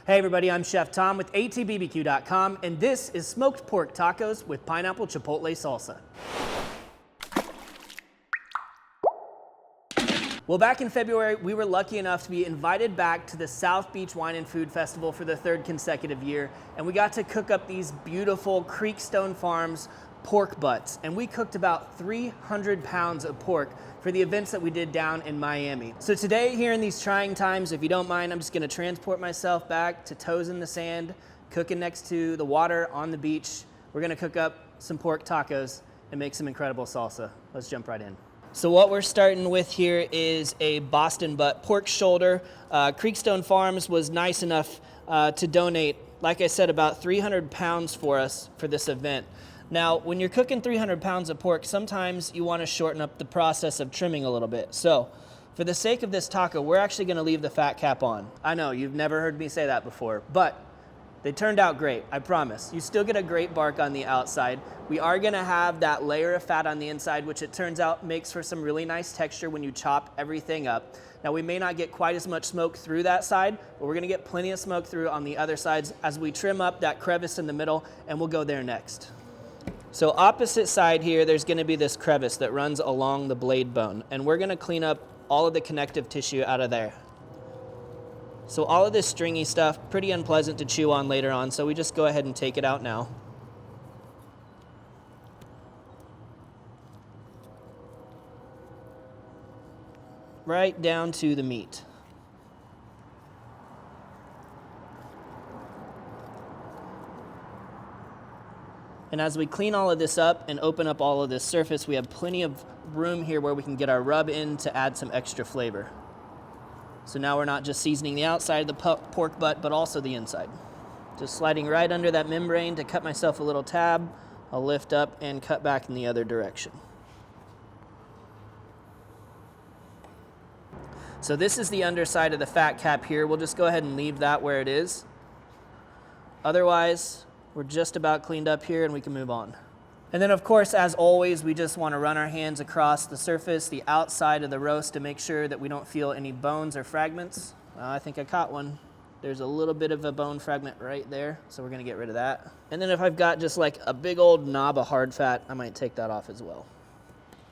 Hey everybody, I'm Chef Tom with allthingsbbq.com, and this is smoked pork tacos with pineapple chipotle salsa. Well, back in February, we were lucky enough to be invited back to the South Beach Wine and Food Festival for the third consecutive year, and we got to cook up these beautiful Creekstone Farms pork butts, and we cooked about 300 pounds of pork for the events that we did down in Miami. So today, here in these trying times, if you don't mind, I'm just gonna transport myself back to toes in the sand, cooking next to the water on the beach. We're gonna cook up some pork tacos and make some incredible salsa. Let's jump right in. So what we're starting with here is a Boston butt pork shoulder. Creekstone Farms was nice enough to donate, like I said, about 300 pounds for us for this event. Now, when you're cooking 300 pounds of pork, sometimes you want to shorten up the process of trimming a little bit. So, for the sake of this taco, we're actually going to leave the fat cap on. I know, you've never heard me say that before, but they turned out great, I promise. You still get a great bark on the outside. We are going to have that layer of fat on the inside, which it turns out makes for some really nice texture when you chop everything up. Now, we may not get quite as much smoke through that side, but we're going to get plenty of smoke through on the other sides as we trim up that crevice in the middle, and we'll go there next. So opposite side here, there's gonna be this crevice that runs along the blade bone, and we're gonna clean up all of the connective tissue out of there. So all of this stringy stuff, pretty unpleasant to chew on later on, so we just go ahead and take it out now. Right down to the meat. And as we clean all of this up and open up all of this surface, we have plenty of room here where we can get our rub in to add some extra flavor. So now we're not just seasoning the outside of the pork butt, but also the inside. Just sliding right under that membrane to cut myself a little tab. I'll lift up and cut back in the other direction. So this is the underside of the fat cap here. We'll just go ahead and leave that where it is. Otherwise, we're just about cleaned up here and we can move on. And then of course, as always, we just want to run our hands across the surface, the outside of the roast, to make sure that we don't feel any bones or fragments. I think I caught one. There's a little bit of a bone fragment right there, so we're gonna get rid of that. And then if I've got just like a big old knob of hard fat, I might take that off as well.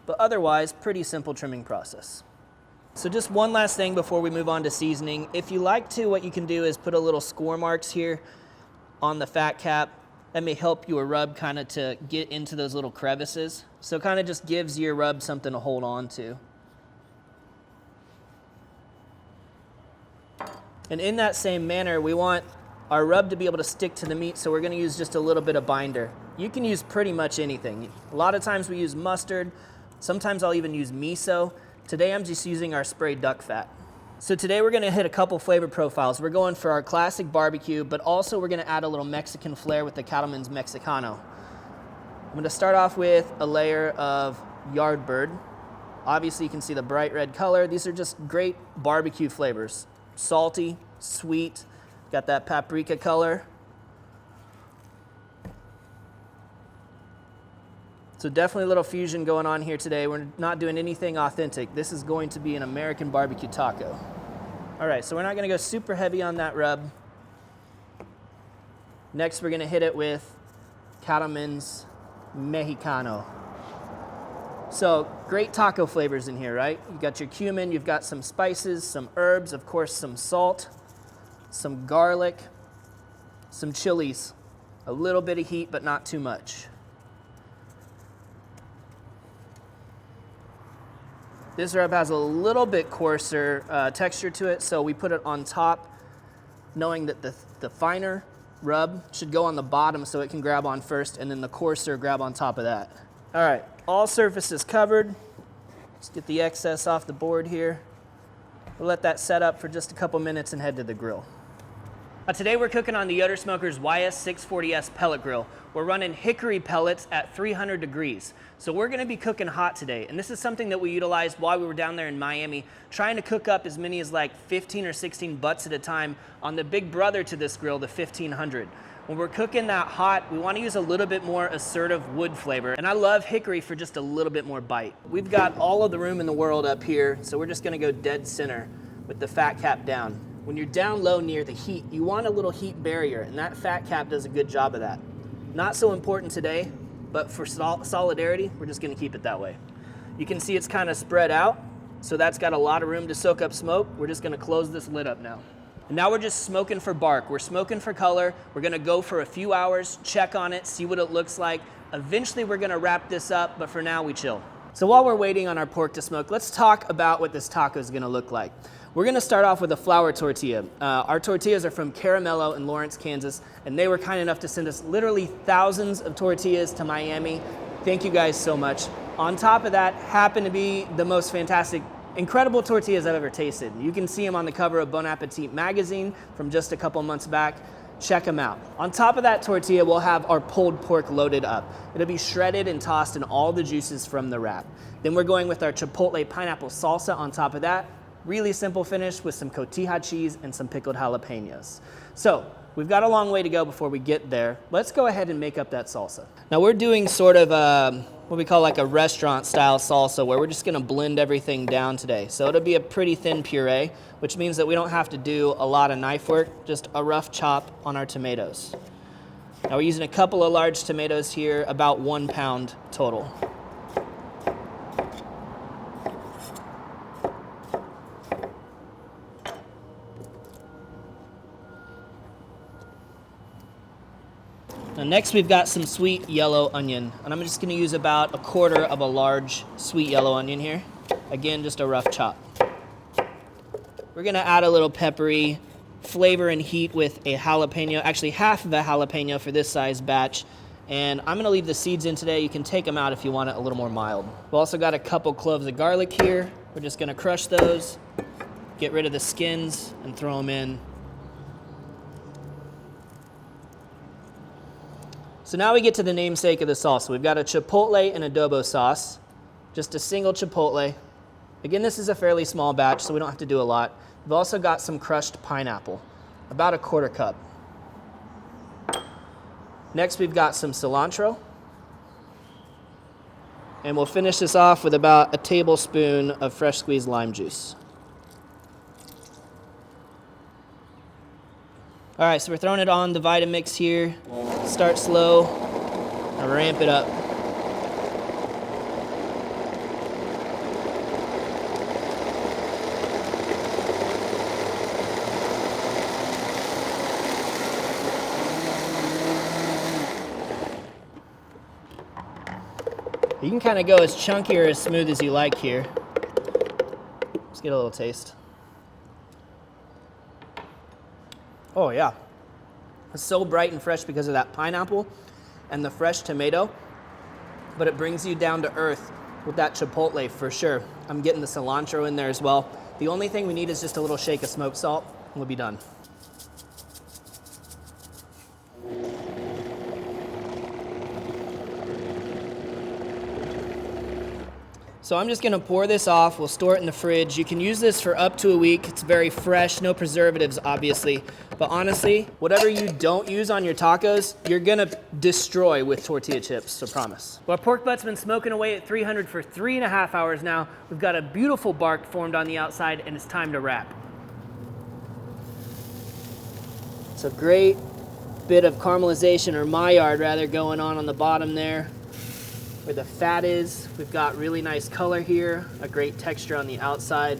But otherwise, pretty simple trimming process. So just one last thing before we move on to seasoning. If you like to, what you can do is put a little score marks here on the fat cap. That may help your rub kind of to get into those little crevices. So it kind of just gives your rub something to hold on to. And in that same manner, we want our rub to be able to stick to the meat, so we're gonna use just a little bit of binder. You can use pretty much anything. A lot of times we use mustard. Sometimes I'll even use miso. Today I'm just using our sprayed duck fat. So today we're gonna hit a couple flavor profiles. We're going for our classic barbecue, but also we're gonna add a little Mexican flair with the Cattleman's Mexicano. I'm gonna start off with a layer of Yardbird. Obviously you can see the bright red color. These are just great barbecue flavors. Salty, sweet, got that paprika color. So definitely a little fusion going on here today. We're not doing anything authentic. This is going to be an American barbecue taco. All right, so we're not gonna go super heavy on that rub. Next, we're gonna hit it with Cattleman's Mexicano. So great taco flavors in here, right? You've got your cumin, you've got some spices, some herbs, of course, some salt, some garlic, some chilies, a little bit of heat, but not too much. This rub has a little bit coarser texture to it, so we put it on top, knowing that the finer rub should go on the bottom so it can grab on first, and then the coarser grab on top of that. All right, all surfaces covered. Let's get the excess off the board here. We'll let that set up for just a couple minutes and head to the grill. Today we're cooking on the Yoder Smokers YS640S pellet grill. We're running hickory pellets at 300 degrees. So we're gonna be cooking hot today. And this is something that we utilized while we were down there in Miami, trying to cook up as many as like 15 or 16 butts at a time on the big brother to this grill, the 1500. When we're cooking that hot, we wanna use a little bit more assertive wood flavor. And I love hickory for just a little bit more bite. We've got all of the room in the world up here, so we're just gonna go dead center with the fat cap down. when you're down low near the heat, you want a little heat barrier, and that fat cap does a good job of that. Not so important today, but for solidarity, we're just gonna keep it that way. You can see it's kind of spread out, so that's got a lot of room to soak up smoke. We're just gonna close this lid up now. And now we're just smoking for bark. We're smoking for color. We're gonna go for a few hours, check on it, see what it looks like. Eventually we're gonna wrap this up, but for now we chill. So while we're waiting on our pork to smoke, let's talk about what this taco is gonna look like. We're gonna start off with a flour tortilla. Our tortillas are from Caramello in Lawrence, Kansas, and they were kind enough to send us literally thousands of tortillas to Miami. Thank you guys so much. On top of that, happen to be the most fantastic, incredible tortillas I've ever tasted. You can see them on the cover of Bon Appetit magazine from just a couple months back. Check them out. On top of that tortilla, we'll have our pulled pork loaded up. It'll be shredded and tossed in all the juices from the wrap. Then we're going with our Chipotle pineapple salsa on top of that. Really simple finish with some cotija cheese and some pickled jalapenos. So we've got a long way to go before we get there. Let's go ahead and make up that salsa. Now we're doing sort of what we call like a restaurant style salsa, where we're just gonna blend everything down today. So it'll be a pretty thin puree, which means that we don't have to do a lot of knife work, just a rough chop on our tomatoes. Now we're using a couple of large tomatoes here, about 1 pound total. Now next we've got some sweet yellow onion, and I'm just gonna use about 1/4 of a large sweet yellow onion here. Again, just a rough chop. We're gonna add a little peppery flavor and heat with a jalapeno, actually half of a jalapeno for this size batch. And I'm gonna leave the seeds in today. You can take them out if you want it a little more mild. We've also got a couple cloves of garlic here. We're just gonna crush those, get rid of the skins, and throw them in. So now we get to the namesake of the salsa. We've got a chipotle and adobo sauce, just a single chipotle. Again, this is a fairly small batch, so we don't have to do a lot. We've also got some crushed pineapple, about 1/4 cup. Next, we've got some cilantro. And we'll finish this off with about a tablespoon of fresh squeezed lime juice. All right, so we're throwing it on the Vitamix here. Start slow and ramp it up. You can kind of go as chunky or as smooth as you like here. Let's get a little taste. Oh yeah, it's so bright and fresh because of that pineapple and the fresh tomato, but it brings you down to earth with that chipotle for sure. I'm getting the cilantro in there as well. The only thing we need is just a little shake of smoked salt and we'll be done. So I'm just gonna pour this off. We'll store it in the fridge. You can use this for up to a week. It's very fresh, no preservatives, obviously. But honestly, whatever you don't use on your tacos, you're gonna destroy with tortilla chips, so promise. Well, our pork butt's been smoking away at 300 for 3.5 hours now. We've got a beautiful bark formed on the outside, and it's time to wrap. It's a great bit of caramelization, or Maillard rather, going on the bottom there. Where the fat is, we've got really nice color here, a great texture on the outside.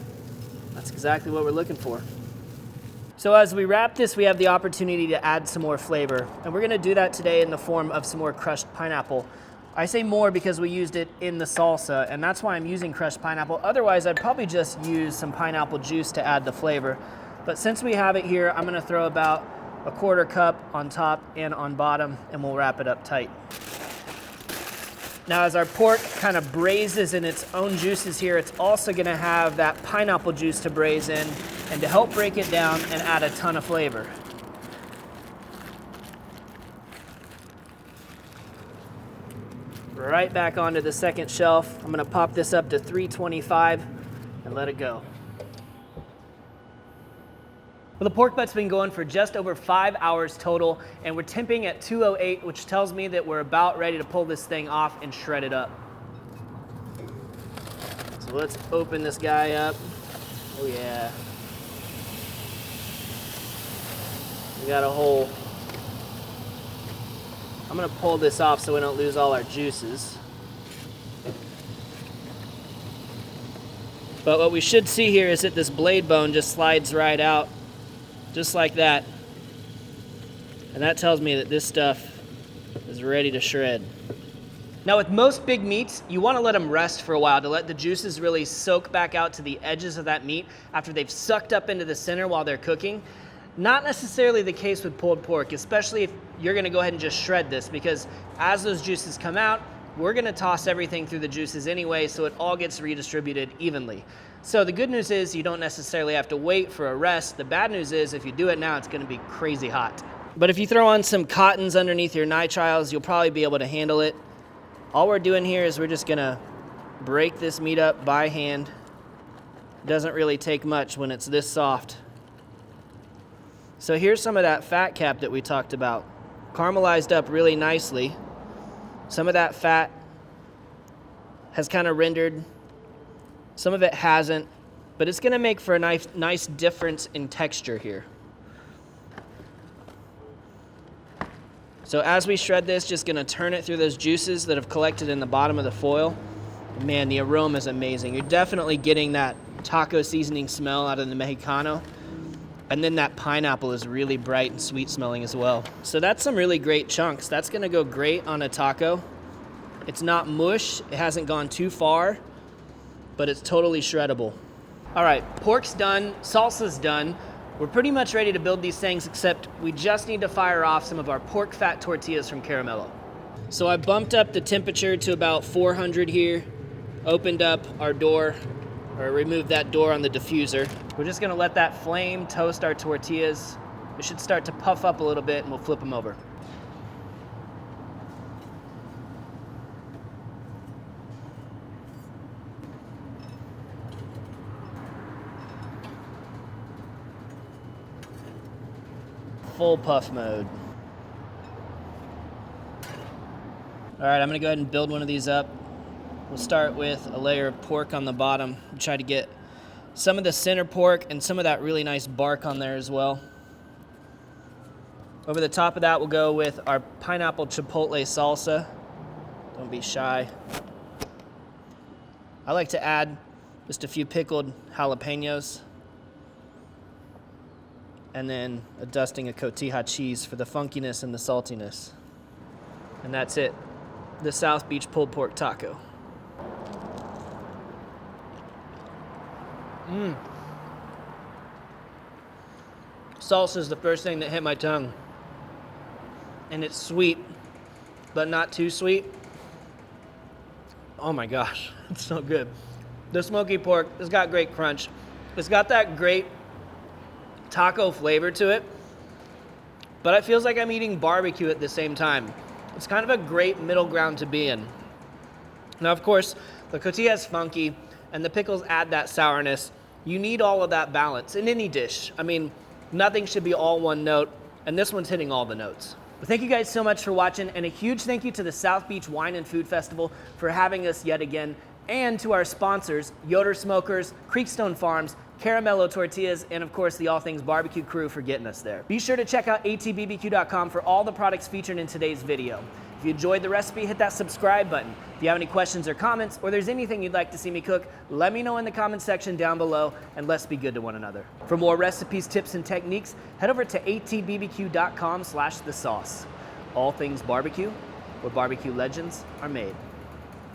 That's exactly what we're looking for. So as we wrap this, we have the opportunity to add some more flavor. And we're gonna do that today in the form of some more crushed pineapple. I say more because we used it in the salsa, and that's why I'm using crushed pineapple. Otherwise, I'd probably just use some pineapple juice to add the flavor. But since we have it here, I'm gonna throw about 1/4 cup on top and on bottom, and we'll wrap it up tight. Now as our pork kind of braises in its own juices here, it's also gonna have that pineapple juice to braise in and to help break it down and add a ton of flavor. Right back onto the second shelf. I'm gonna pop this up to 325 and let it go. Well, the pork butt's been going for just over 5 hours total, and we're temping at 208, which tells me that we're about ready to pull this thing off and shred it up. So let's open this guy up. Oh yeah. We got a whole, I'm gonna pull this off so we don't lose all our juices. But what we should see here is that this blade bone just slides right out, just like that. And that tells me that this stuff is ready to shred. Now with most big meats, you want to let them rest for a while to let the juices really soak back out to the edges of that meat after they've sucked up into the center while they're cooking. Not necessarily the case with pulled pork, especially if you're going to go ahead and just shred this, because as those juices come out, we're going to toss everything through the juices anyway, so it all gets redistributed evenly. So the good news is you don't necessarily have to wait for a rest. The bad news is if you do it now, it's going to be crazy hot. But if you throw on some cottons underneath your nitriles, you'll probably be able to handle it. All we're doing here is we're just gonna break this meat up by hand. It doesn't really take much when it's this soft. So here's some of that fat cap that we talked about. Caramelized up really nicely. Some of that fat has kind of rendered. Some of it hasn't, but it's gonna make for a nice difference in texture here. So as we shred this, just gonna turn it through those juices that have collected in the bottom of the foil. Man, the aroma is amazing. You're definitely getting that taco seasoning smell out of the Mexicano. And then that pineapple is really bright and sweet smelling as well. So that's some really great chunks. That's gonna go great on a taco. It's not mush, it hasn't gone too far, but it's totally shreddable. All right, pork's done, salsa's done. We're pretty much ready to build these things, except we just need to fire off some of our pork fat tortillas from Caramello. So I bumped up the temperature to about 400 here, opened up our door, or removed that door on the diffuser. We're just gonna let that flame toast our tortillas. It should start to puff up a little bit and we'll flip them over. Full puff mode. All right, I'm gonna go ahead and build one of these up. We'll start with a layer of pork on the bottom. Try to get some of the center pork and some of that really nice bark on there as well. Over the top of that, we'll go with our pineapple chipotle salsa. Don't be shy. I like to add just a few pickled jalapenos. And then a dusting of cotija cheese for the funkiness and the saltiness. And that's it. The South Beach pulled pork taco. Salsa is the first thing that hit my tongue. And it's sweet, but not too sweet. Oh my gosh, it's so good. The smoky pork has got great crunch. It's got that great taco flavor to it, but it feels like I'm eating barbecue at the same time. It's kind of a great middle ground to be in. Now, of course, the cotija is funky, and the pickles add that sourness. You need all of that balance in any dish. I mean, nothing should be all one note, and this one's hitting all the notes. Well, thank you guys so much for watching, and a huge thank you to the South Beach Wine and Food Festival for having us yet again, and to our sponsors, Yoder Smokers, Creekstone Farms, Caramello Tortillas, and of course the All Things Barbecue crew for getting us there. Be sure to check out allthingsbbq.com for all the products featured in today's video. If you enjoyed the recipe, hit that subscribe button. If you have any questions or comments, or there's anything you'd like to see me cook, let me know in the comment section down below, and let's be good to one another. For more recipes, tips, and techniques, head over to allthingsbbq.com/thesauce. All Things Barbecue, where barbecue legends are made.